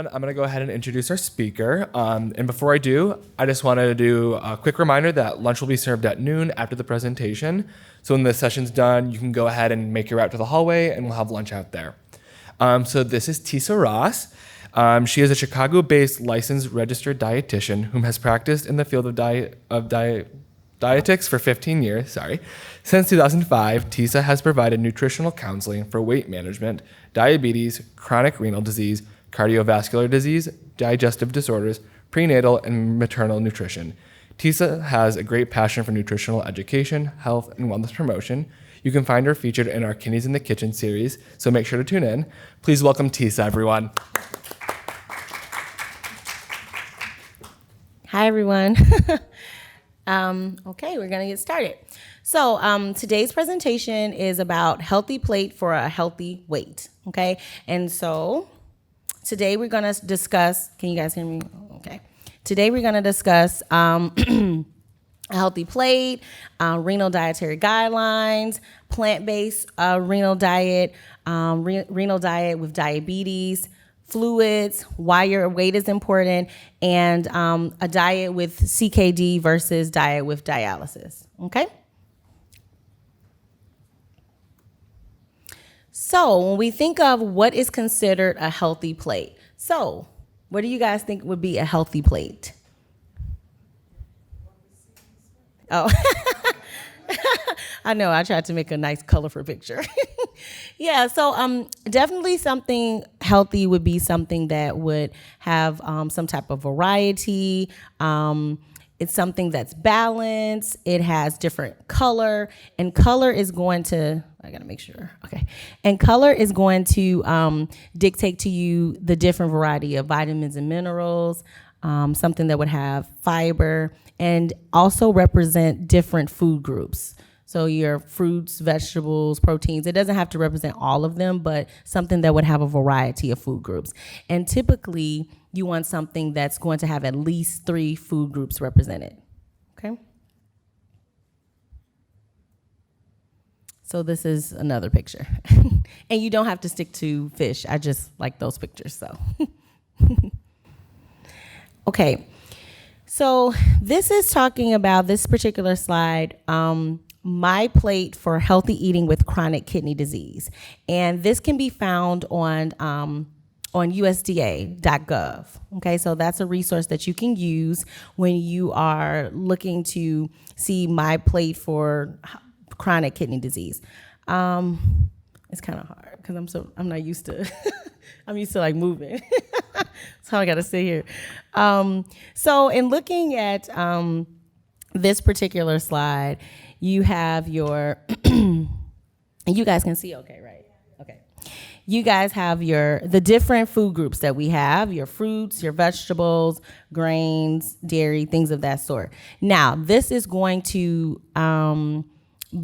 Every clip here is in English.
everyone. I'm going to go ahead and introduce our speaker. And before I do, I just wanted to do a quick reminder that lunch will be served at noon after the presentation. So when the session's done, you can go ahead and make your way out to the hallway, and we'll have lunch out there. So this is Tisa Ross. She is a Chicago-based licensed registered dietitian whom has practiced in the field of dietetics for 15 years. Since 2005, Tisa has provided nutritional counseling for weight management, diabetes, chronic renal disease, cardiovascular disease, digestive disorders, prenatal and maternal nutrition. Tisa has a great passion for nutritional education, health, and wellness promotion. You can find her featured in our Kidneys in the Kitchen series, so make sure to tune in. Please welcome Tisa, everyone. Hi, everyone. Okay, we're going to get started. So today's presentation is about healthy plate for a healthy weight, okay? And so today we're going to discuss, can you guys hear me? Okay. Today we're going to discuss a healthy plate, renal dietary guidelines, plant-based renal diet, renal diet with diabetes, fluids, why your weight is important, and a diet with CKD versus diet with dialysis, okay? So when we think of what is considered a healthy plate, so what do you guys think would be a healthy plate? Oh, I know, I tried to make a nice colorful picture. Yeah, so definitely something healthy would be something that would have some type of variety. It's something that's balanced. It has different color, and color is going to, I gotta make sure, okay. And color is going to dictate to you the different variety of vitamins and minerals, something that would have fiber, and also represent different food groups. So your fruits, vegetables, proteins, it doesn't have to represent all of them, but something that would have a variety of food groups. And typically, you want something that's going to have at least 3 food groups represented, okay? So this is another picture. And you don't have to stick to fish. I just like those pictures, so. Okay, so this is talking about this particular slide, my plate for healthy eating with chronic kidney disease. And this can be found on USDA.gov. Okay, so that's a resource that you can use when you are looking to see my plate for chronic kidney disease. It's kind of hard because I'm not used to I'm used to like moving. So I gotta sit here. So in looking at this particular slide, you have your, you guys can see okay, right? Okay. You guys have the different food groups that we have, your fruits, your vegetables, grains, dairy, things of that sort. Now, this is going to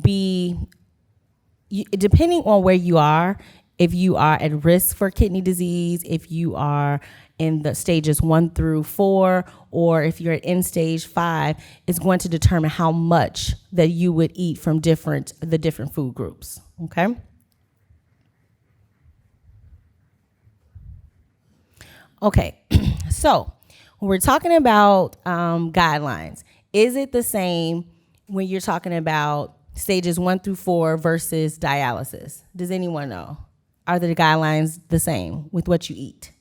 be, depending on where you are, if you are at risk for kidney disease, if you are in the stages 1 through 4, or if you're in stage 5, it's going to determine how much that you would eat from the different food groups, okay? Okay, so when we're talking about guidelines, is it the same when you're talking about stages 1 through 4 versus dialysis? Does anyone know? Are the guidelines the same with what you eat?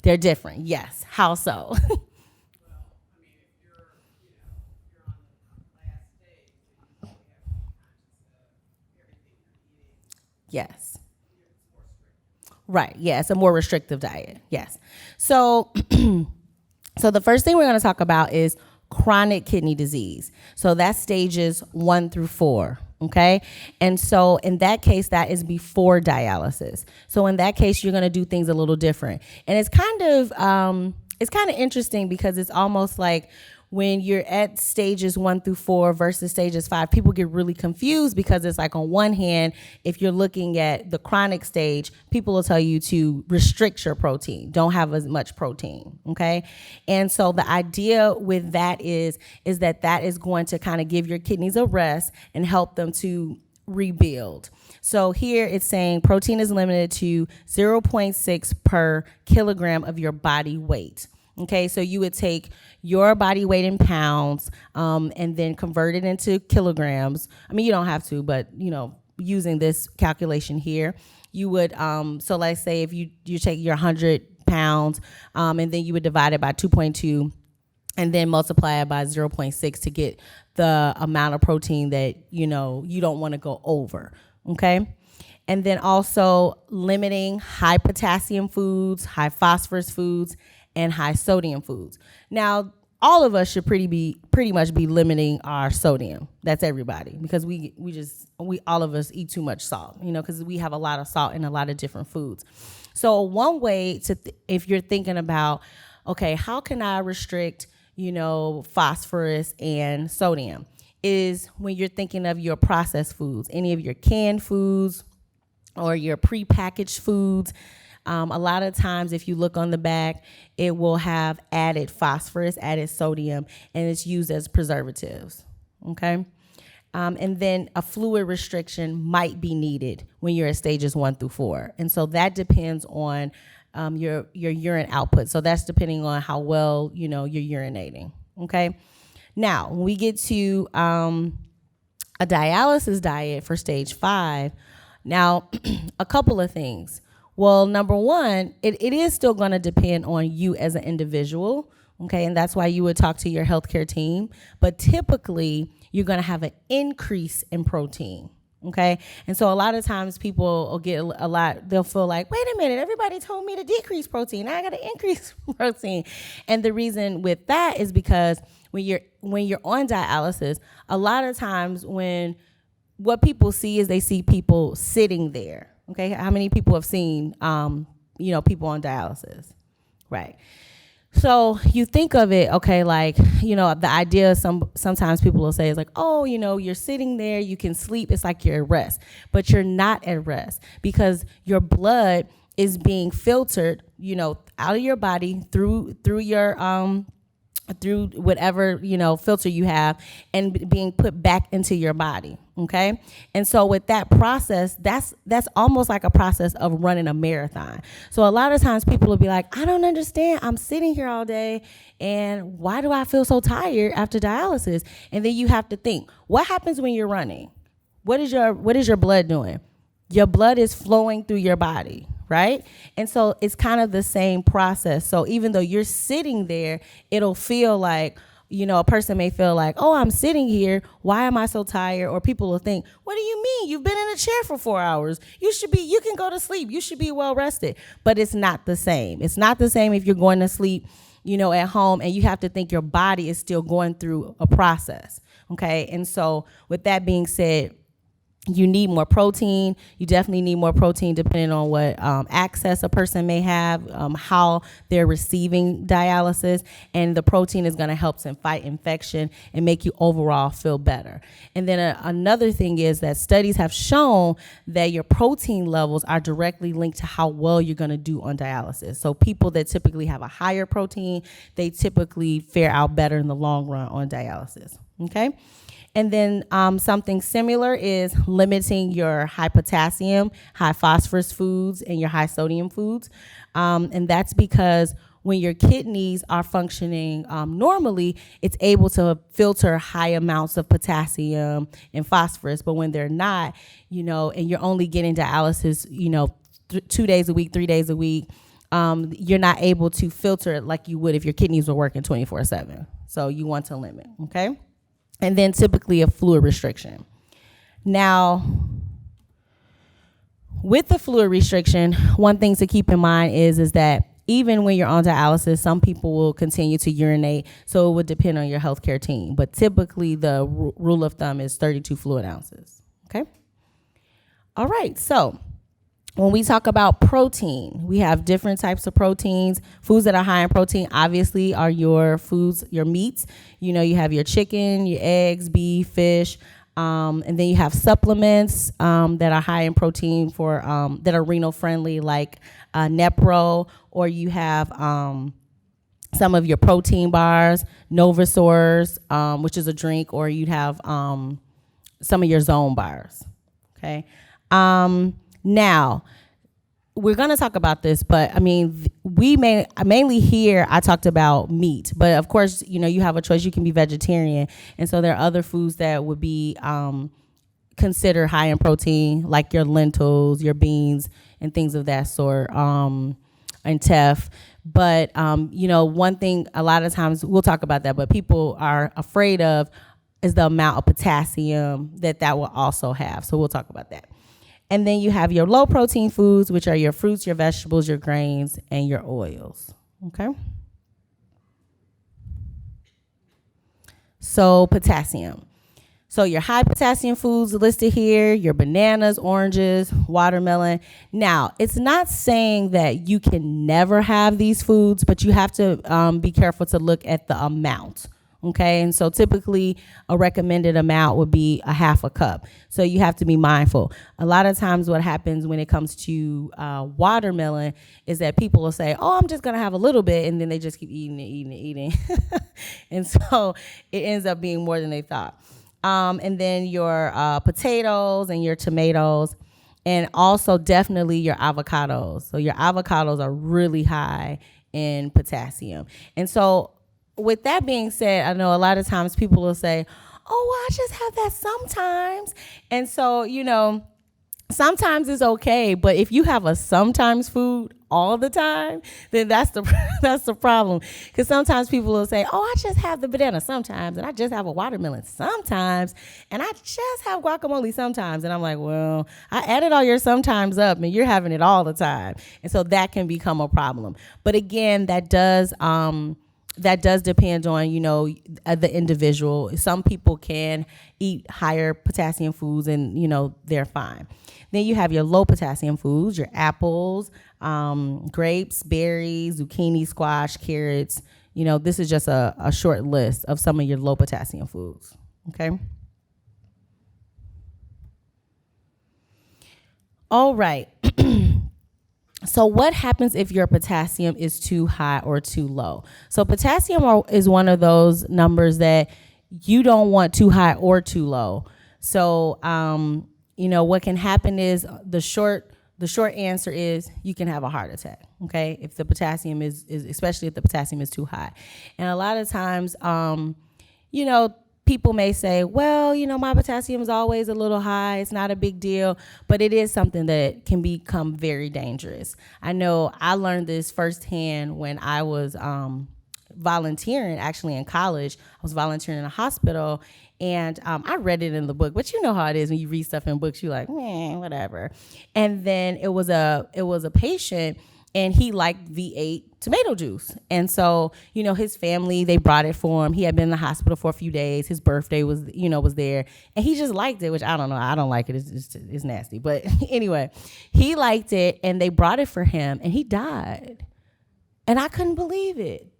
They're different, yes. How so? Well, I mean, if you're on the last stage, you have to be conscious of everything you're eating. Yes. It's more strict. Right, yeah, it's a more restrictive diet, yes. So, so the first thing we're gonna talk about is chronic kidney disease. So that's stages 1 through 4. Okay, and so in that case, that is before dialysis. So in that case, you're going to do things a little different, and it's kind of interesting because it's almost like when you're at stages 1 through 4 versus stages 5, people get really confused because it's like on one hand, if you're looking at the chronic stage, people will tell you to restrict your protein, don't have as much protein, okay? And so the idea with that is that is going to kind of give your kidneys a rest and help them to rebuild. So here it's saying protein is limited to 0.6 per kilogram of your body weight. Okay, so you would take your body weight in pounds and then convert it into kilograms. I mean, you don't have to, but using this calculation here, you would, so let's say if you take your 100 pounds and then you would divide it by 2.2 and then multiply it by 0.6 to get the amount of protein that, you don't want to go over, okay? And then also limiting high potassium foods, high phosphorus foods, and high sodium foods. Now, all of us should pretty much be limiting our sodium. That's everybody, because we all of us eat too much salt, because we have a lot of salt in a lot of different foods. So one way if you're thinking about, okay, how can I restrict, phosphorus and sodium, is when you're thinking of your processed foods, any of your canned foods or your prepackaged foods. A lot of times, if you look on the back, it will have added phosphorus, added sodium, and it's used as preservatives, okay? And then a fluid restriction might be needed when you're at stages 1 through 4. And so that depends on your urine output. So that's depending on how well, you're urinating, okay? Now, when we get to a dialysis diet for stage 5, now, a couple of things. Well, number one, it is still going to depend on you as an individual, okay? And that's why you would talk to your healthcare team. But typically, you're going to have an increase in protein, okay? And so a lot of times people will get they'll feel like, wait a minute, everybody told me to decrease protein. Now I got to increase protein. And the reason with that is because when you're on dialysis, a lot of times what people see is they see people sitting there. Okay, how many people have seen, people on dialysis, right? So you think of it, okay, like, the idea sometimes people will say is like, oh, you're sitting there, you can sleep, it's like you're at rest, but you're not at rest because your blood is being filtered, out of your body through your through whatever filter you have and being put back into your body, okay? And so with that process, that's almost like a process of running a marathon. So a lot of times people will be like, I don't understand, I'm sitting here all day and why do I feel so tired after dialysis? And then you have to think, what happens when you're running? What is your blood doing? Your blood is flowing through your body, right? And so it's kind of the same process. So even though you're sitting there, it'll feel like, a person may feel like, oh, I'm sitting here, why am I so tired? Or people will think, what do you mean? You've been in a chair for 4 hours. You can go to sleep. You should be well rested. But it's not the same. It's not the same if you're going to sleep, at home, and you have to think your body is still going through a process, okay? And so with that being said, you need more protein. You definitely need more protein depending on what access a person may have, how they're receiving dialysis, and the protein is going to help them fight infection and make you overall feel better. And then another thing is that studies have shown that your protein levels are directly linked to how well you're going to do on dialysis. So people that typically have a higher protein, they typically fare out better in the long run on dialysis, okay? And then something similar is limiting your high potassium, high phosphorus foods, and your high sodium foods. And that's because when your kidneys are functioning normally, it's able to filter high amounts of potassium and phosphorus. But when they're not, and you're only getting dialysis, 2 days a week, 3 days a week, you're not able to filter it like you would if your kidneys were working 24/7. So you want to limit, okay? And then typically a fluid restriction. Now, with the fluid restriction, one thing to keep in mind is that even when you're on dialysis, some people will continue to urinate, so it would depend on your healthcare team. But typically, the rule of thumb is 32 fluid ounces, okay? All right, so when we talk about protein, we have different types of proteins. Foods that are high in protein, obviously, are your foods, your meats. You have your chicken, your eggs, beef, fish, and then you have supplements that are high in protein for that are renal friendly, like Nepro, or you have some of your protein bars, Novasource, which is a drink, or you'd have some of your Zone bars. Okay. Now, we're going to talk about this, but I mean, mainly here, I talked about meat, but of course, you have a choice. You can be vegetarian. And so there are other foods that would be considered high in protein, like your lentils, your beans, and things of that sort, and teff. But, one thing, a lot of times, we'll talk about that, but people are afraid of is the amount of potassium that will also have. So we'll talk about that. And then you have your low protein foods, which are your fruits, your vegetables, your grains, and your oils. Okay. So potassium. So your high potassium foods listed here, your bananas, oranges, watermelon. Now, it's not saying that you can never have these foods, but you have to be careful to look at the amount. Okay, and so typically a recommended amount would be a half a cup. So you have to be mindful. A lot of times what happens when it comes to watermelon is that people will say, oh, I'm just going to have a little bit, and then they just keep eating. And so it ends up being more than they thought. And then your potatoes and your tomatoes, and also definitely your avocados. So your avocados are really high in potassium. And so with that being said, I know a lot of times people will say, oh, well, I just have that sometimes. And so, sometimes it's okay. But if you have a sometimes food all the time, then that's the problem. Because sometimes people will say, oh, I just have the banana sometimes, and I just have a watermelon sometimes, and I just have guacamole sometimes. And I'm like, well, I added all your sometimes up, and you're having it all the time. And so that can become a problem. But again, that does depend on, the individual. Some people can eat higher potassium foods and, they're fine. Then you have your low potassium foods, your apples, grapes, berries, zucchini, squash, carrots. This is just a short list of some of your low potassium foods. Okay. All right. So what happens if your potassium is too high or too low? So potassium is one of those numbers that you don't want too high or too low. So, what can happen is the short answer is you can have a heart attack. Okay. If the potassium is especially if the potassium is too high. And a lot of times, people may say, well, my potassium is always a little high. It's not a big deal, but it is something that can become very dangerous. I know I learned this firsthand when I was volunteering, actually in college. I was volunteering in a hospital, and I read it in the book, but you know how it is when you read stuff in books, you're like, whatever. And then it was a patient, and he liked V8 tomato juice. And so, his family, they brought it for him. He had been in the hospital for a few days. His birthday was there. And he just liked it, which I don't know. I don't like it. It's nasty. But anyway, he liked it, and they brought it for him, and he died. And I couldn't believe it.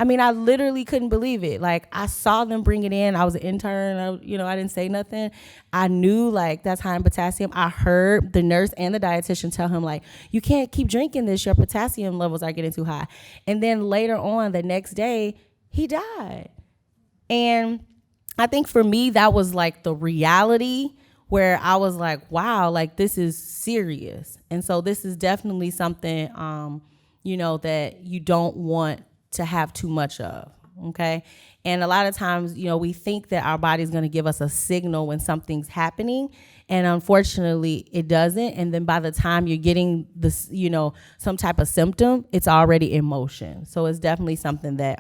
I mean, I literally couldn't believe it. Like, I saw them bring it in. I was an intern. I didn't say nothing. I knew, that's high in potassium. I heard the nurse and the dietitian tell him, you can't keep drinking this. Your potassium levels are getting too high. And then later on, the next day, he died. And I think for me, that was, the reality where I was like, wow, this is serious. And so this is definitely something, that you don't want to have too much of, okay? And a lot of times, we think that our body's going to give us a signal when something's happening, and unfortunately, it doesn't. And then by the time you're getting this, some type of symptom, it's already in motion. So it's definitely something that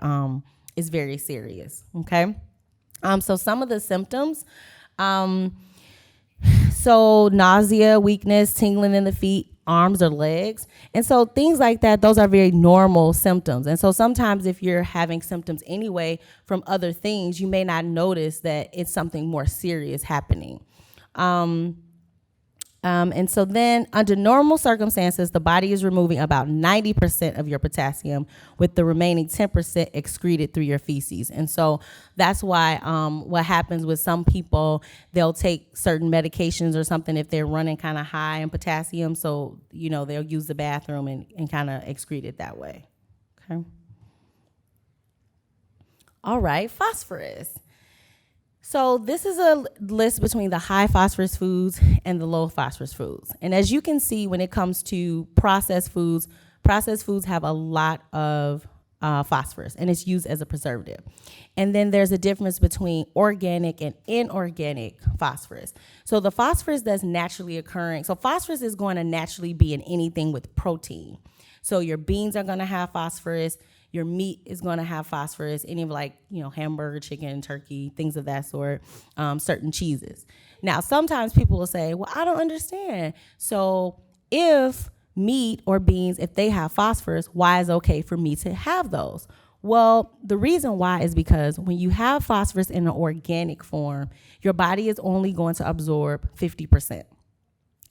is very serious, okay? So some of the symptoms, so nausea, weakness, tingling in the feet, arms or legs. And so things like that, those are very normal symptoms. And so sometimes if you're having symptoms anyway from other things, you may not notice that it's something more serious happening. And so then under normal circumstances, the body is removing about 90% of your potassium, with the remaining 10% excreted through your feces. And so that's why what happens with some people, they'll take certain medications or something if they're running kind of high in potassium. So, they'll use the bathroom and kind of excrete it that way. Okay. All right, phosphorus. So this is a list between the high phosphorus foods and the low phosphorus foods. And as you can see, when it comes to processed foods have a lot of phosphorus, and it's used as a preservative. And then there's a difference between organic and inorganic phosphorus. So the phosphorus that's naturally occurring, so phosphorus is going to naturally be in anything with protein. So your beans are going to have phosphorus. Your meat is going to have phosphorus, any of hamburger, chicken, turkey, things of that sort, certain cheeses. Now, sometimes people will say, well, I don't understand. So if meat or beans, if they have phosphorus, why is it okay for me to have those? Well, the reason why is because when you have phosphorus in an organic form, your body is only going to absorb 50%.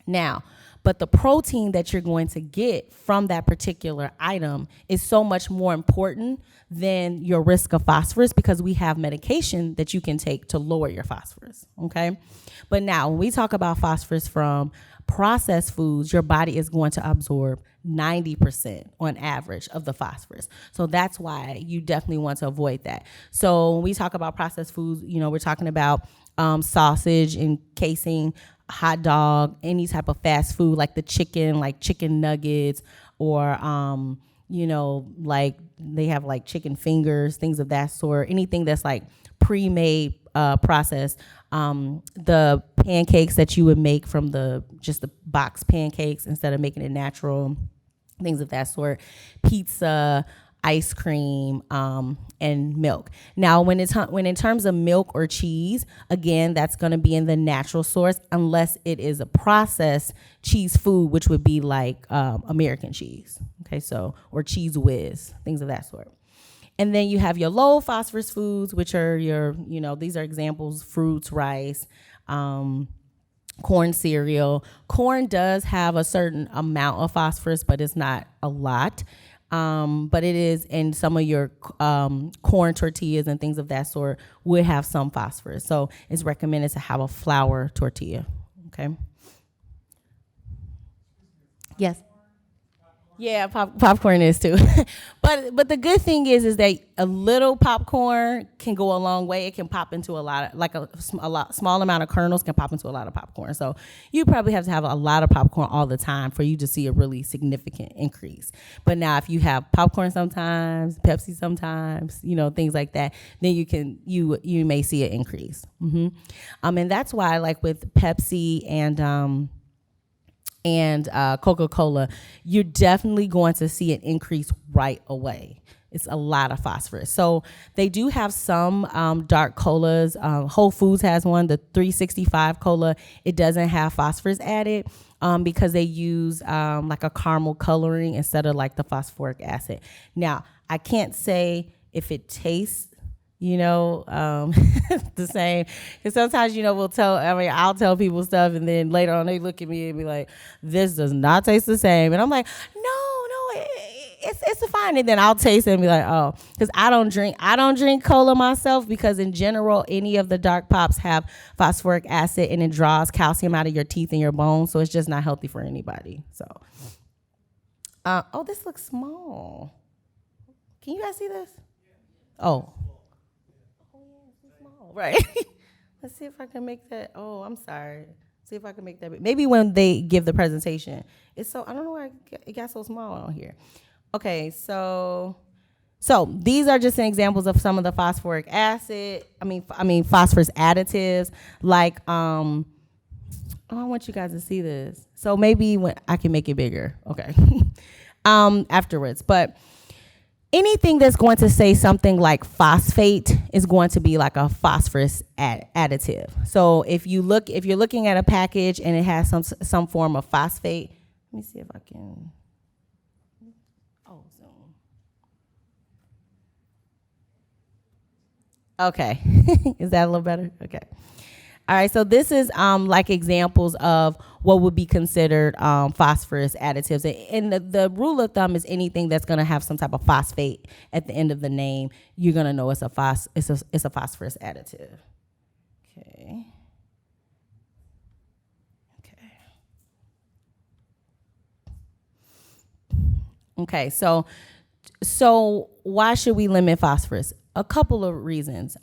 Now, but the protein that you're going to get from that particular item is so much more important than your risk of phosphorus, because we have medication that you can take to lower your phosphorus, okay? But now, when we talk about phosphorus from processed foods, your body is going to absorb 90% on average of the phosphorus. So that's why you definitely want to avoid that. So when we talk about processed foods, we're talking about sausage and casing, hot dog, any type of fast food, like the chicken, like chicken nuggets, or like they have like chicken fingers, things of that sort. Anything that's like pre-made, processed. The pancakes that you would make from just the box pancakes instead of making it natural, things of that sort. Pizza, ice cream, and milk. Now, when in terms of milk or cheese, again, that's going to be in the natural source, unless it is a processed cheese food, which would be like American cheese. Okay, or Cheese Whiz, things of that sort. And then you have your low phosphorus foods, which are these are examples: fruits, rice, corn cereal. Corn does have a certain amount of phosphorus, but it's not a lot. But it is, and some of your corn tortillas and things of that sort would have some phosphorus. So it's recommended to have a flour tortilla. Okay. Yes. Yeah, popcorn is too. but the good thing is that a little popcorn can go a long way. It can pop into small amount of kernels can pop into a lot of popcorn. So you probably have to have a lot of popcorn all the time for you to see a really significant increase. But now if you have popcorn sometimes, Pepsi sometimes, things like that, then you may see an increase. And that's why, like with Pepsi and Coca-Cola, you're definitely going to see an increase right away. It's a lot of phosphorus. So they do have some dark colas. Whole Foods has one, the 365 cola. It doesn't have phosphorus added because they use like a caramel coloring instead of like the phosphoric acid. Now, I can't say if it tastes the same, because sometimes I'll tell people stuff, and then later on they look at me and be like, this does not taste the same, and I'm like, no, it's fine. And then I'll taste it and be like, oh, because I don't drink cola myself, because in general any of the dark pops have phosphoric acid, and it draws calcium out of your teeth and your bones, so it's just not healthy for anybody. So this looks small. Can you guys see this? Oh, right. Let's see if I can make that. Oh, I'm sorry. See if I can make that. Maybe when they give the presentation. I don't know why it got so small on here. Okay, so these are just examples of some of the phosphoric acid. Phosphorus additives. Like, I want you guys to see this. So maybe when I can make it bigger. Okay. Afterwards, but. Anything that's going to say something like phosphate is going to be like a phosphorus additive. So if you're looking at a package and it has some form of phosphate, let me see if I can. Oh, Zoom. Okay, is that a little better? Okay. All right, so this is like examples of what would be considered phosphorus additives. And the rule of thumb is anything that's going to have some type of phosphate at the end of the name, you're going to know it's a phosphorus additive. Okay. Okay, so why should we limit phosphorus? A couple of reasons.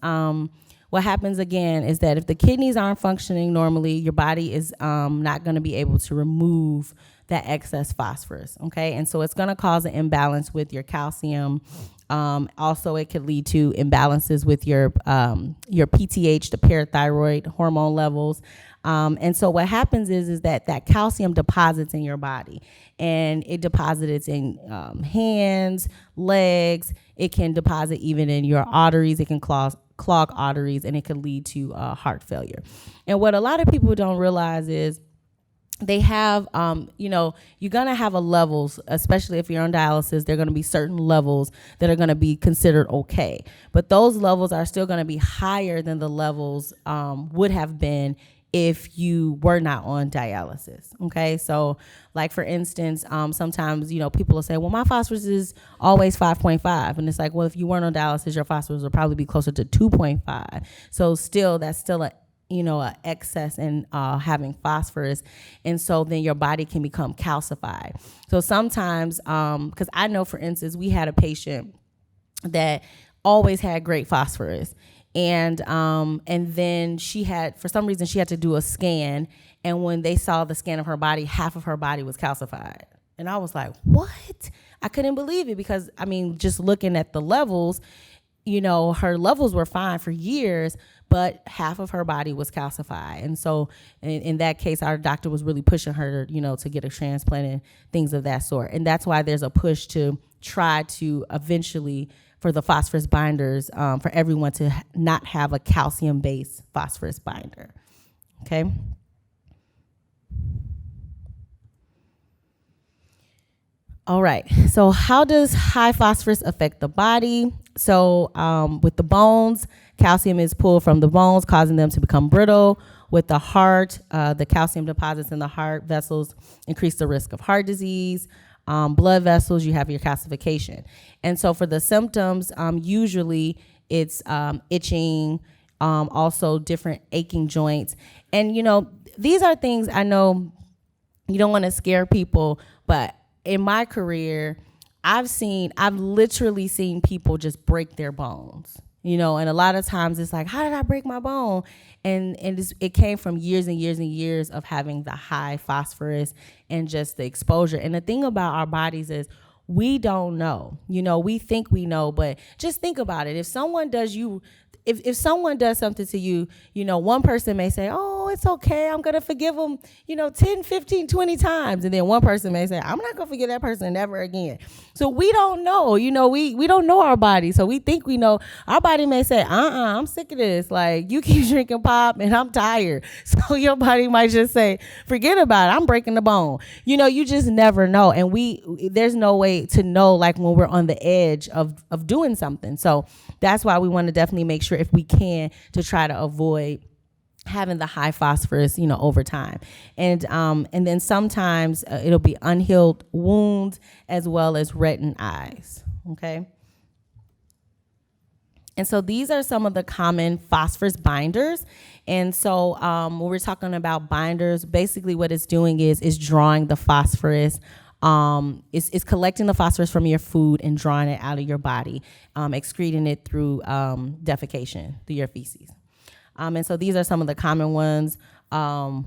what happens again is that if the kidneys aren't functioning normally, your body is not going to be able to remove that excess phosphorus, okay? And so it's going to cause an imbalance with your calcium. Also, it could lead to imbalances with your PTH, the parathyroid hormone levels. And so what happens is that calcium deposits in your body, and it deposits in hands, legs. It can deposit even in your arteries. It can clog arteries, and it can lead to heart failure. And what a lot of people don't realize is they have, you're going to have a levels, especially if you're on dialysis, there are going to be certain levels that are going to be considered okay. But those levels are still going to be higher than the levels would have been if you were not on dialysis, okay? So, like, for instance, sometimes, people will say, well, my phosphorus is always 5.5. And it's like, well, if you weren't on dialysis, your phosphorus would probably be closer to 2.5. So that's still a excess in having phosphorus, and so then your body can become calcified. So sometimes, because I know, for instance, we had a patient that always had great phosphorus, and then for some reason she had to do a scan, and when they saw the scan of her body, half of her body was calcified, and I was like, what? I couldn't believe it, because just looking at the levels, her levels were fine for years, but half of her body was calcified. And so in that case, our doctor was really pushing her, to get a transplant and things of that sort. And that's why there's a push to try to eventually, for the phosphorus binders, for everyone to not have a calcium-based phosphorus binder. Okay? All right, so how does high phosphorus affect the body? So with the bones, calcium is pulled from the bones, causing them to become brittle. With the heart, the calcium deposits in the heart vessels increase the risk of heart disease. Blood vessels, you have your calcification. And so for the symptoms, usually it's itching, also different aching joints. And, these are things, I know you don't want to scare people, but in my career, I've literally seen people just break their bones, and a lot of times it's like, how did I break my bone? And it came from years and years and years of having the high phosphorus and just the exposure. And the thing about our bodies is we don't know, we think we know, but just think about it. If someone does something to you, one person may say, oh, it's okay, I'm going to forgive them, 10, 15, 20 times. And then one person may say, I'm not going to forgive that person ever again. So we don't know, we don't know our body. So we think we know. Our body may say, I'm sick of this. Like, you keep drinking pop and I'm tired. So your body might just say, forget about it, I'm breaking the bone. You just never know. And there's no way to know, like, when we're on the edge of doing something. So that's why we want to definitely make sure, if we can, to try to avoid having the high phosphorus, over time. And then sometimes it'll be unhealed wounds as well as reddened eyes, okay? And so these are some of the common phosphorus binders. And so when we're talking about binders, basically what it's doing is drawing the phosphorus. It's collecting the phosphorus from your food and drawing it out of your body, excreting it through defecation, through your feces. And so these are some of the common ones: Renal,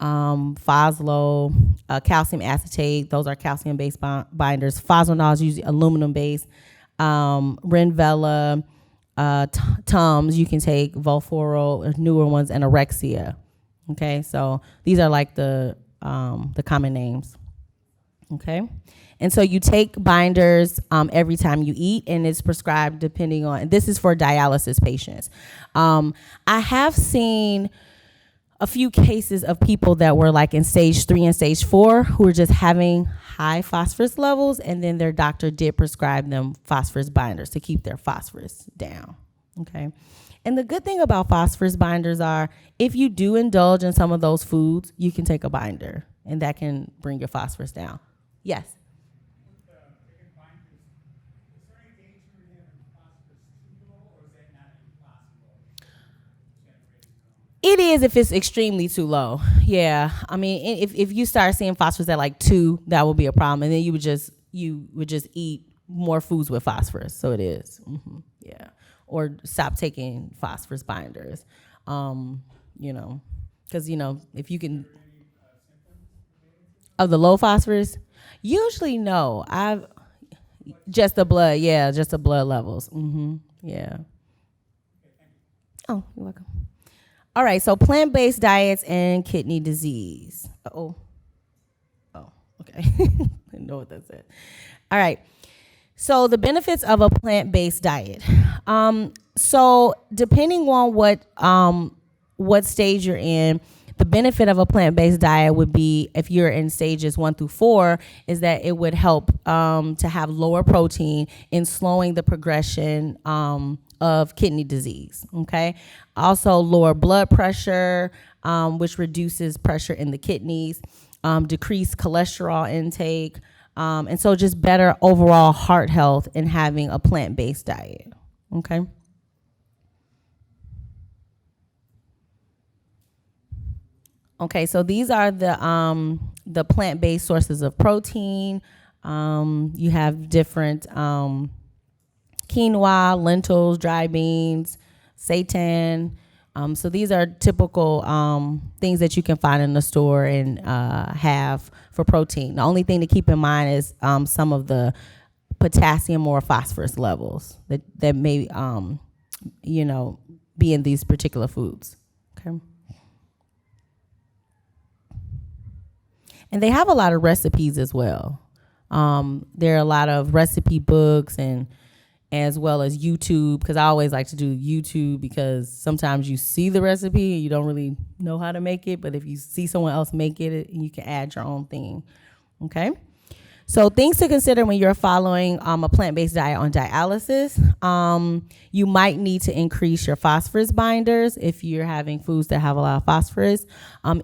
Phoslo, calcium acetate. Those are calcium-based binders. Phosrenol is usually aluminum-based. Renvela, Tums, you can take Volforo, newer ones, and Orexia. Okay, so these are like the common names. Okay, and so you take binders every time you eat, and it's prescribed depending on, this is for dialysis patients. I have seen a few cases of people that were like in stage 3 and stage 4 who were just having high phosphorus levels, and then their doctor did prescribe them phosphorus binders to keep their phosphorus down. Okay. And the good thing about phosphorus binders are, if you do indulge in some of those foods, you can take a binder, and that can bring your phosphorus down. Yes? With the taking binders, is there any danger in having phosphorus too low, or is that not impossible to generate its own? It is if it's extremely too low. Yeah. I mean, if you start seeing phosphorus at like 2, that would be a problem. And then you would just eat more foods with phosphorus. So it is. Mm-hmm. Yeah. or stop taking phosphorus binders. Because if you can of the low phosphorus, usually no. I've just the blood, yeah, just the blood levels. Yeah. Oh, you're welcome. All right, so plant-based diets and kidney disease. Oh, okay. Didn't know what that said. All right. So the benefits of a plant-based diet. So depending on what stage you're in, the benefit of a plant-based diet would be, if you're in stages 1 through 4, is that it would help to have lower protein in slowing the progression of kidney disease. Okay. Also lower blood pressure, which reduces pressure in the kidneys, decreased cholesterol intake, and so just better overall heart health in having a plant-based diet. Okay. Okay, so these are the plant-based sources of protein. You have different quinoa, lentils, dry beans, seitan. So these are typical things that you can find in the store and have for protein. The only thing to keep in mind is some of the potassium or phosphorus levels that may be in these particular foods. Okay. And they have a lot of recipes as well. There are a lot of recipe books and as well as YouTube, because I always like to do YouTube because sometimes you see the recipe and you don't really know how to make it, but if you see someone else make it, you can add your own thing. Okay. So things to consider when you're following a plant-based diet on dialysis. You might need to increase your phosphorus binders if you're having foods that have a lot of phosphorus.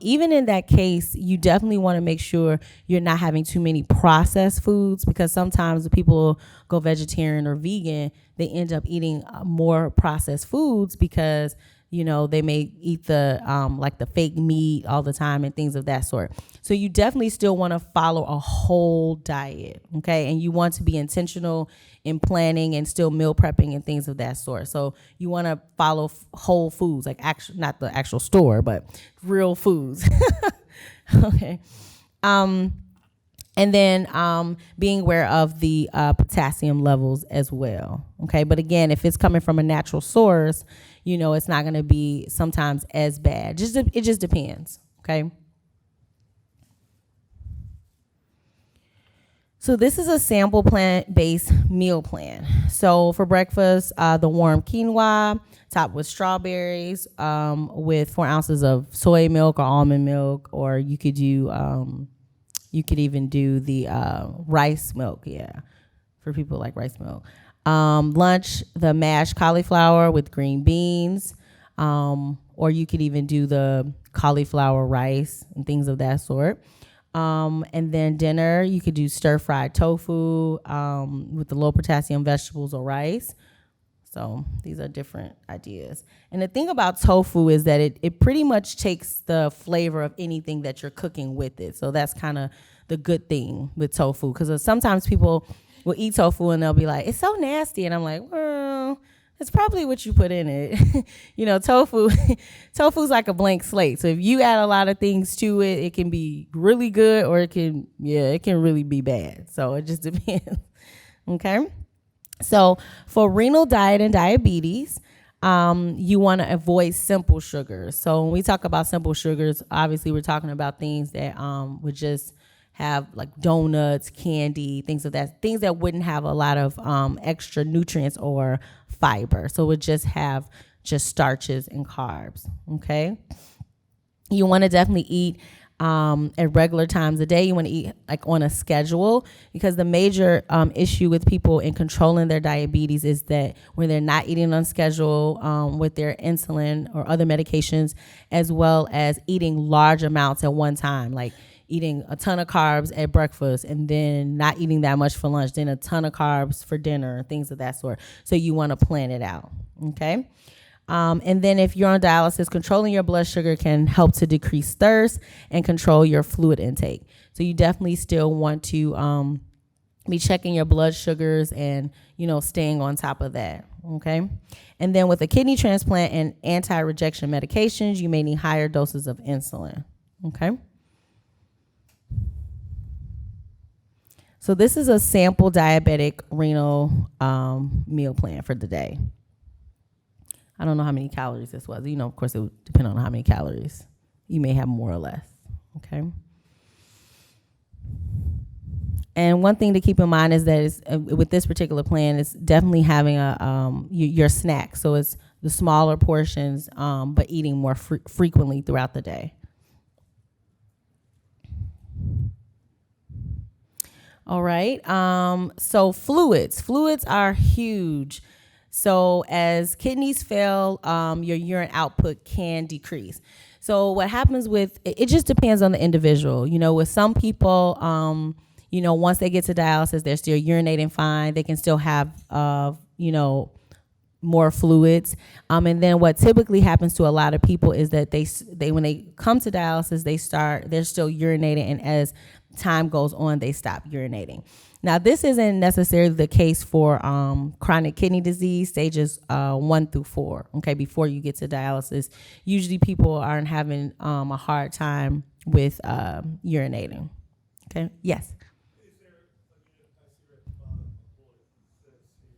Even in that case, you definitely want to make sure you're not having too many processed foods, because sometimes when people go vegetarian or vegan, they end up eating more processed foods because they may eat the like the fake meat all the time and things of that sort. So you definitely still want to follow a whole diet, okay? And you want to be intentional in planning and still meal prepping and things of that sort. So you want to follow whole foods, like not the actual store, but real foods. Okay. And then being aware of the potassium levels as well. Okay, but again, if it's coming from a natural source, it's not going to be sometimes as bad. It just depends. Okay. So this is a sample plant-based meal plan. So for breakfast, the warm quinoa topped with strawberries, with 4 ounces of soy milk or almond milk, or you could do. You could even do the rice milk, yeah, for people like rice milk. Lunch, the mashed cauliflower with green beans, or you could even do the cauliflower rice and things of that sort. And then dinner, you could do stir-fried tofu with the low potassium vegetables or rice. So these are different ideas. And the thing about tofu is that it pretty much takes the flavor of anything that you're cooking with it. So that's kind of the good thing with tofu, because sometimes people will eat tofu and they'll be like, it's so nasty. And I'm like, well, it's probably what you put in it. Tofu's like a blank slate. So if you add a lot of things to it, it can be really good, or it can really be bad. So it just depends. Okay. So for renal diet and diabetes, you want to avoid simple sugars. So when we talk about simple sugars, obviously we're talking about things that would just have like donuts, candy, things that wouldn't have a lot of extra nutrients or fiber. So it would just have just starches and carbs. Okay. You want to definitely eat at regular times a day. You want to eat like on a schedule, because the major issue with people in controlling their diabetes is that when they're not eating on schedule with their insulin or other medications, as well as eating large amounts at one time, like eating a ton of carbs at breakfast and then not eating that much for lunch, then a ton of carbs for dinner, things of that sort. So you want to plan it out. Okay. And then if you're on dialysis, controlling your blood sugar can help to decrease thirst and control your fluid intake. So you definitely still want to be checking your blood sugars and, staying on top of that. Okay. And then with a kidney transplant and anti-rejection medications, you may need higher doses of insulin. Okay. So this is a sample diabetic renal meal plan for the day. I don't know how many calories this was. You know, of course, it would depend on how many calories. You may have more or less. Okay. And one thing to keep in mind is that with this particular plan, it's definitely having your snack. So it's the smaller portions, but eating more frequently throughout the day. All right. So fluids are huge. So as kidneys fail, your urine output can decrease. So what happens with it just depends on the individual. You know, with some people, you know, once they get to dialysis, they're still urinating fine. They can still have, you know, more fluids. And then what typically happens to a lot of people is that they when they come to dialysis, they're still urinating, and as time goes on, they stop urinating. Now, this isn't necessarily the case for chronic kidney disease stages 1 through 4. Okay, before you get to dialysis, usually people aren't having a hard time with urinating. Okay, yes. Is there, I see at the bottom of the bullet, it says here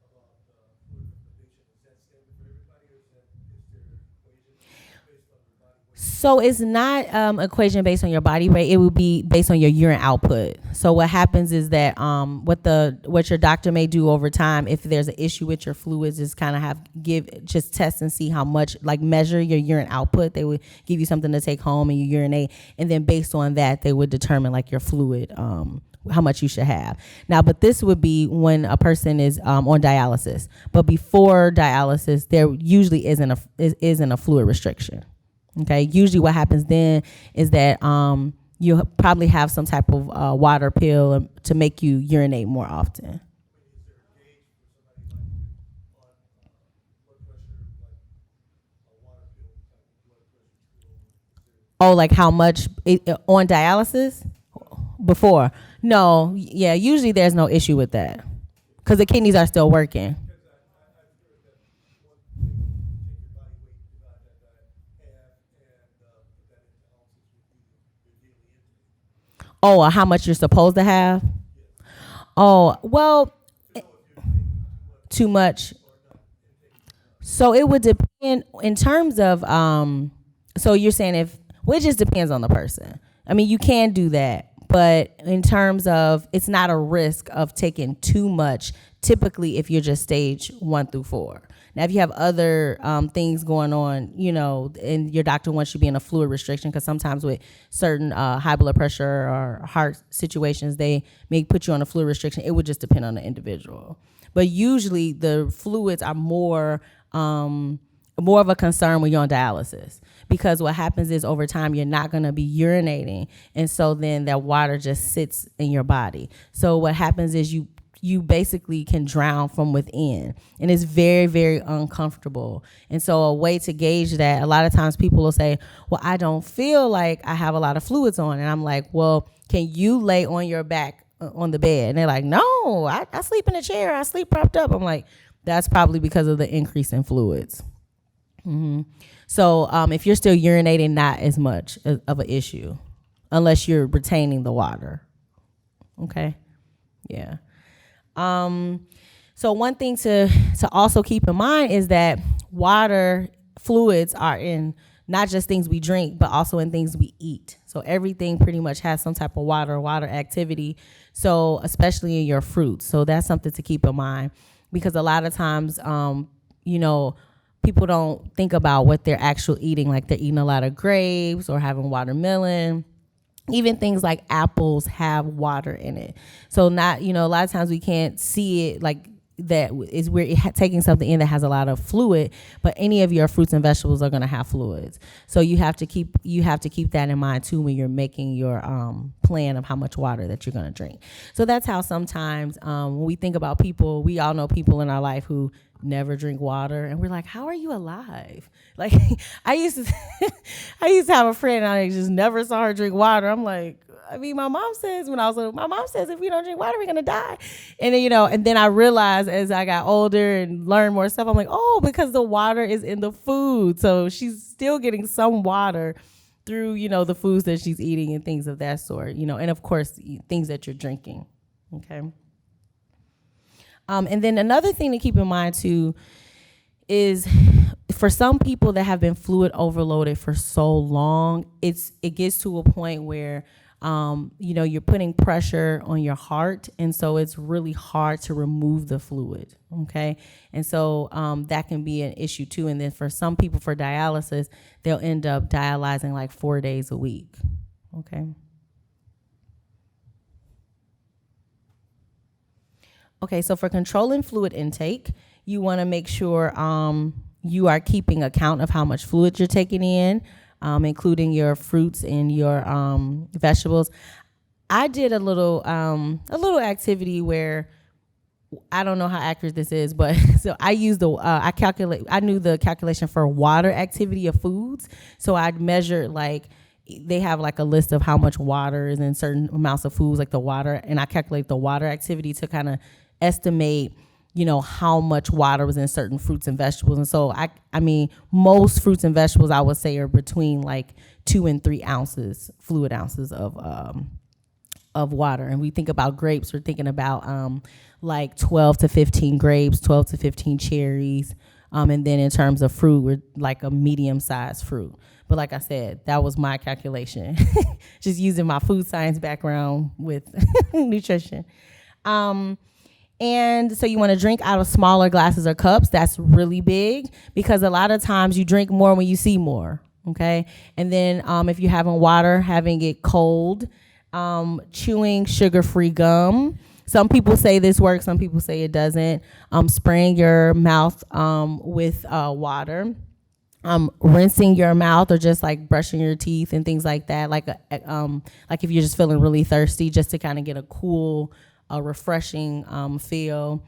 about fluid recommendation. Is that standard for everybody, or is there equation based on your body weight? So it's not equation based on your body weight. It would be based on your urine output. So what happens is that what your doctor may do over time, if there's an issue with your fluids, is kind of just test and see how much, like measure your urine output. They would give you something to take home and you urinate, and then based on that, they would determine like your fluid, how much you should have. Now, but this would be when a person is on dialysis. But before dialysis, there usually isn't a fluid restriction. Okay, usually what happens then is that you probably have some type of water pill to make you urinate more often. Is there a gauge for somebody like on blood pressure, like a water pill type of blood pressure pill? Oh, like how much on dialysis? Before? No, yeah, usually there's no issue with that because the kidneys are still working. Because I've heard that one thing, take your body weight, divide that by half, and put that into ounces with your daily intake. Oh, how much you're supposed to have? Oh, well, too much. So it would depend in terms of, so you're saying it just depends on the person. I mean, you can do that, but in terms of, it's not a risk of taking too much, typically if you're just stage 1 through 4. Now, if you have other things going on, you know, and your doctor wants you to be in a fluid restriction, because sometimes with certain high blood pressure or heart situations, they may put you on a fluid restriction. It would just depend on the individual. But usually the fluids are more of a concern when you're on dialysis, because what happens is over time you're not going to be urinating, and so then that water just sits in your body. So what happens is you basically can drown from within, and it's very, very uncomfortable. And so a way to gauge that, a lot of times people will say, well, I don't feel like I have a lot of fluids on, and I'm like, well, can you lay on your back on the bed? And they're like, no, I sleep in a chair, I sleep propped up. I'm like, that's probably because of the increase in fluids. Mm-hmm. So if you're still urinating, not as much of an issue, unless you're retaining the water. Okay, yeah. So one thing to also keep in mind is that water fluids are in not just things we drink, but also in things we eat. So everything pretty much has some type of water activity. So especially in your fruits. So that's something to keep in mind, because a lot of times, you know, people don't think about what they're actually eating. Like they're eating a lot of grapes or having watermelon. Even things like apples have water in it. So not, you know, a lot of times we can't see it like that is we're taking something in that has a lot of fluid, but any of your fruits and vegetables are going to have fluids. So you have to keep that in mind too when you're making your plan of how much water that you're going to drink. So that's how sometimes when we think about people, we all know people in our life who never drink water. And we're like, how are you alive? Like, I used to have a friend and I just never saw her drink water. I'm like, I mean, my mom says if we don't drink water, we're going to die. And then, and then I realized as I got older and learned more stuff, I'm like, oh, because the water is in the food. So she's still getting some water through, the foods that she's eating and things of that sort, and of course, things that you're drinking. Okay. And then another thing to keep in mind too is for some people that have been fluid overloaded for so long, it gets to a point where you're putting pressure on your heart, and so it's really hard to remove the fluid, okay? And so that can be an issue too. And then for some people, for dialysis, they'll end up dialyzing like 4 days a week, okay? Okay, so for controlling fluid intake, you want to make sure you are keeping account of how much fluid you're taking in, including your fruits and your vegetables. I did a little activity where I don't know how accurate this is, but so I used I knew the calculation for water activity of foods. So I'd measure, like, they have like a list of how much water is in certain amounts of foods, like the water, and I calculate the water activity to kind of estimate how much water was in certain fruits and vegetables. And so I mean, most fruits and vegetables I would say are between like 2 and 3 fluid ounces of water. And we think about grapes, we're thinking about like 12 to 15 grapes, 12 to 15 cherries. And then in terms of fruit, we're like a medium-sized fruit. But like I said, that was my calculation, just using my food science background with nutrition. And so you want to drink out of smaller glasses or cups. That's really big because a lot of times you drink more when you see more, okay? And then if you're having water, having it cold, chewing sugar-free gum. Some people say this works, some people say it doesn't. Spraying your mouth with water. Rinsing your mouth or just like brushing your teeth and things like that. Like if you're just feeling really thirsty, just to kind of get a cool, refreshing feel.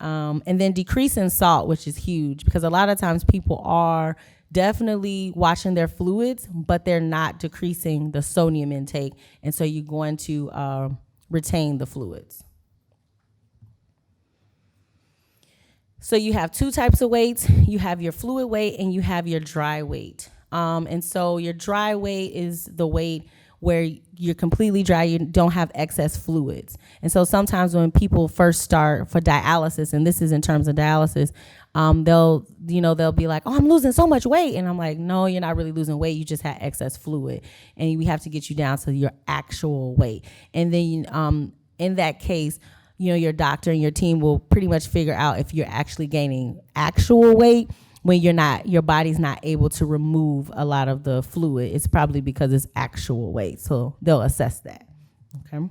And then decreasing salt, which is huge because a lot of times people are definitely watching their fluids, but they're not decreasing the sodium intake. And so you're going to retain the fluids. So you have 2 types of weights. You have your fluid weight and you have your dry weight. And so your dry weight is the weight where you're completely dry, you don't have excess fluids. And so sometimes when people first start for dialysis, and this is in terms of dialysis, they'll be like, oh, I'm losing so much weight. And I'm like, no, you're not really losing weight. You just had excess fluid. And we have to get you down to your actual weight. And then in that case, your doctor and your team will pretty much figure out if you're actually gaining actual weight when your body's not able to remove a lot of the fluid. It's probably because it's actual weight. So they'll assess that. Okay.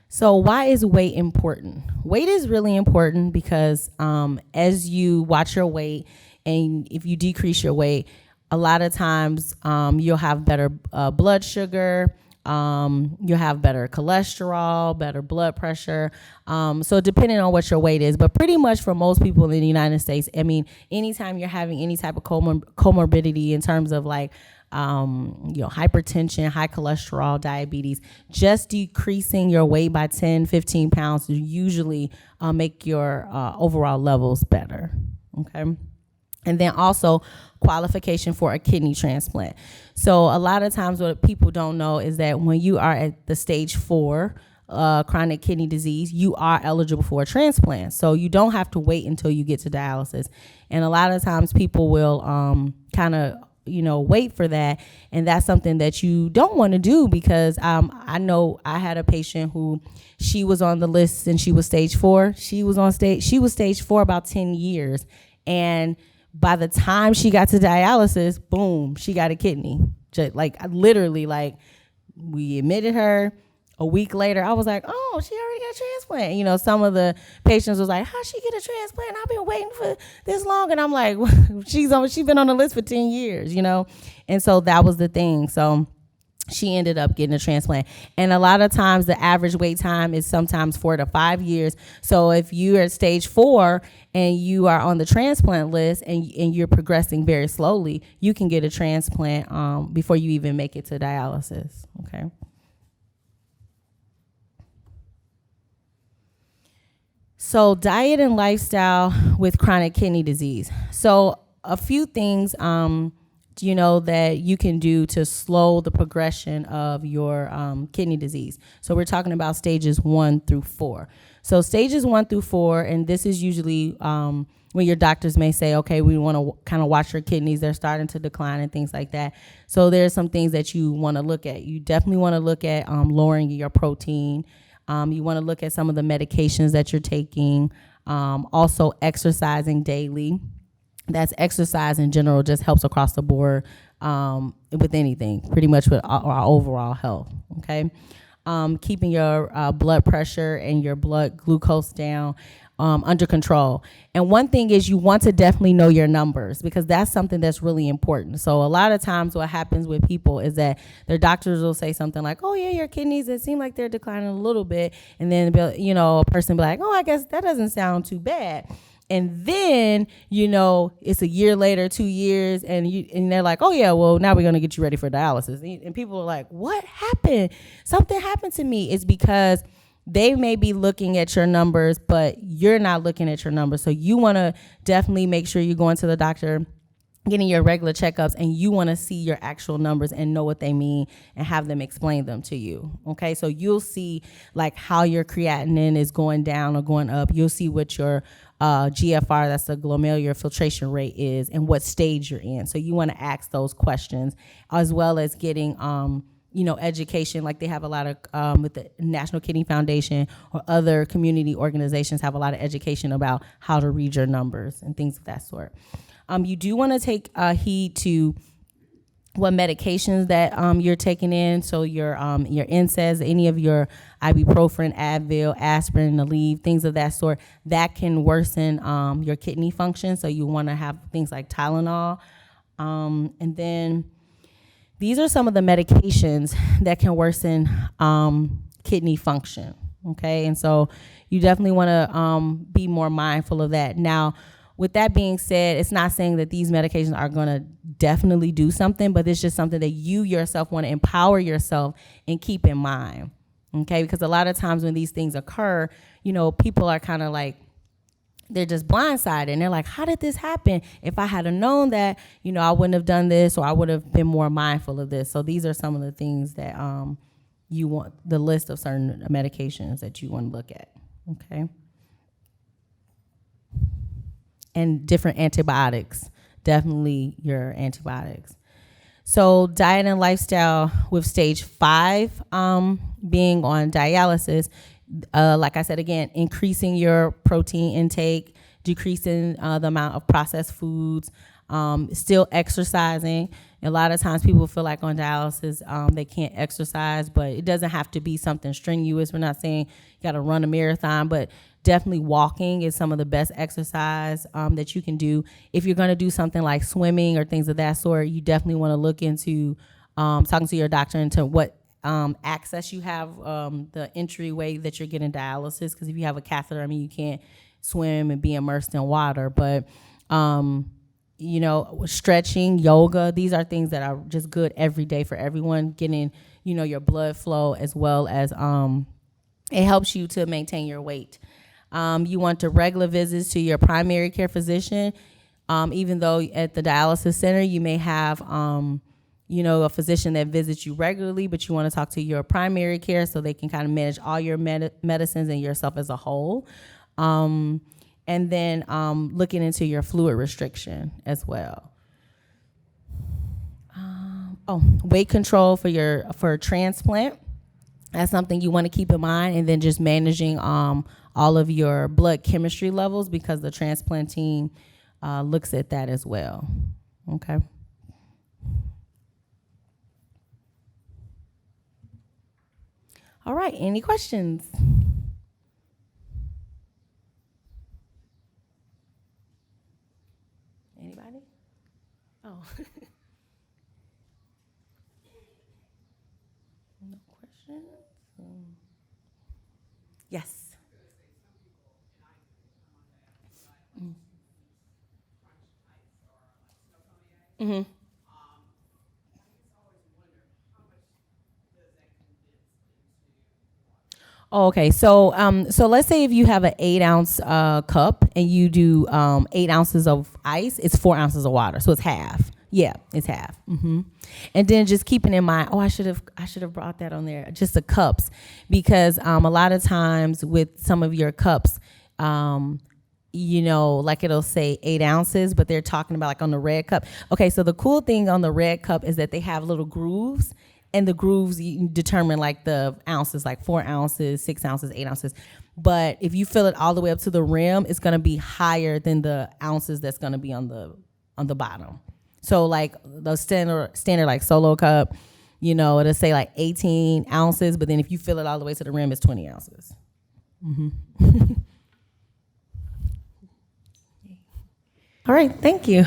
So why is weight important? Weight is really important because as you watch your weight and if you decrease your weight, a lot of times you'll have better blood sugar, you'll have better cholesterol, better blood pressure. So depending on what your weight is, but pretty much for most people in the United States, I mean, anytime you're having any type of comorbidity in terms of like, hypertension, high cholesterol, diabetes, just decreasing your weight by 10, 15 pounds will usually make your overall levels better. Okay. And then also qualification for a kidney transplant. So a lot of times what people don't know is that when you are at the stage 4 chronic kidney disease, you are eligible for a transplant. So you don't have to wait until you get to dialysis. And a lot of times people will kind of wait for that. And that's something that you don't want to do because I know I had a patient who she was on the list and she was stage 4. She was stage 4 about 10 years. And by the time she got to dialysis, boom, she got a kidney. Just literally, we admitted her. A week later, I was like, oh, she already got a transplant. Some of the patients was like, how'd she get a transplant? I've been waiting for this long. And I'm like, she's been on the list for 10 years, And so that was the thing. So she ended up getting a transplant. And a lot of times the average wait time is sometimes 4 to 5 years. So if you are at stage 4 and you are on the transplant list and you're progressing very slowly, you can get a transplant before you even make it to dialysis. Okay. So diet and lifestyle with chronic kidney disease. So a few things, that you can do to slow the progression of your kidney disease. So we're talking about stages 1 through 4. So stages 1 through 4, and this is usually when your doctors may say, okay, we want to kind of watch your kidneys. They're starting to decline and things like that. So there's some things that you want to look at. You definitely want to look at lowering your protein. You want to look at some of the medications that you're taking. Also exercising daily. That's exercise in general, just helps across the board with anything, pretty much with our overall health, okay? Keeping your blood pressure and your blood glucose down under control. And one thing is you want to definitely know your numbers because that's something that's really important. So a lot of times what happens with people is that their doctors will say something like, oh yeah, your kidneys, it seems like they're declining a little bit. And then, a person will be like, oh, I guess that doesn't sound too bad. And then, it's a year later, 2 years, and they're like, oh, yeah, well, now we're going to get you ready for dialysis. And people are like, what happened? Something happened to me. It's because they may be looking at your numbers, but you're not looking at your numbers. So you want to definitely make sure you're going to the doctor, getting your regular checkups, and you want to see your actual numbers and know what they mean and have them explain them to you. Okay, so you'll see like how your creatinine is going down or going up. You'll see what your GFR, that's the glomerular filtration rate, is and what stage you're in. So you want to ask those questions, as well as getting education. Like they have a lot of with the National Kidney Foundation or other community organizations have a lot of education about how to read your numbers and things of that sort. You do want to take heed to what medications that you're taking in. So your NSAIDs, any of your ibuprofen, Advil, aspirin, Aleve, things of that sort, that can worsen your kidney function. So you want to have things like Tylenol. And then these are some of the medications that can worsen kidney function. Okay, and so you definitely want to be more mindful of that. Now, with that being said, it's not saying that these medications are going to definitely do something, but it's just something that you yourself want to empower yourself and keep in mind, okay? Because a lot of times when these things occur, people are kind of like, they're just blindsided, and they're like, how did this happen? If I had known that, I wouldn't have done this, or I would have been more mindful of this. So these are some of the things that you want, the list of certain medications that you want to look at, okay? And different antibiotics, definitely your antibiotics. So diet and lifestyle with stage 5 being on dialysis, like I said, again, increasing your protein intake, decreasing the amount of processed foods, still exercising. A lot of times people feel like on dialysis they can't exercise, but it doesn't have to be something strenuous. We're not saying you got to run a marathon, but definitely walking is some of the best exercise that you can do. If you're going to do something like swimming or things of that sort, you definitely want to look into talking to your doctor into what access you have, the entryway that you're getting dialysis. Because if you have a catheter, you can't swim and be immersed in water. But stretching, yoga, these are things that are just good every day for everyone. Getting your blood flow, as well as it helps you to maintain your weight. You want to regular visits to your primary care physician, even though at the dialysis center you may have, a physician that visits you regularly, but you want to talk to your primary care so they can kind of manage all your medicines and yourself as a whole. And then looking into your fluid restriction as well. Weight control for transplant. That's something you want to keep in mind, and then just managing all of your blood chemistry levels, because the transplant team looks at that as well. Okay. All right, any questions? Anybody? Oh. questions? Yes. Mm-hmm. Oh, okay, so let's say if you have an 8 ounce cup and you do 8 ounces of ice, it's 4 ounces of water, so it's half. Yeah, it's half. And then just keeping in mind, I should have brought that on there, just the cups, because a lot of times with some of your cups, like it'll say 8 ounces, but they're talking about like on the red cup. Okay, so the cool thing on the red cup is that they have little grooves, and the grooves you can determine like the ounces, like 4 ounces, 6 ounces, 8 ounces. But if you fill it all the way up to the rim, it's gonna be higher than the ounces that's gonna be on the bottom. So like the standard like solo cup, it'll say like 18 ounces, but then if you fill it all the way to the rim, it's 20 ounces. All right, thank you.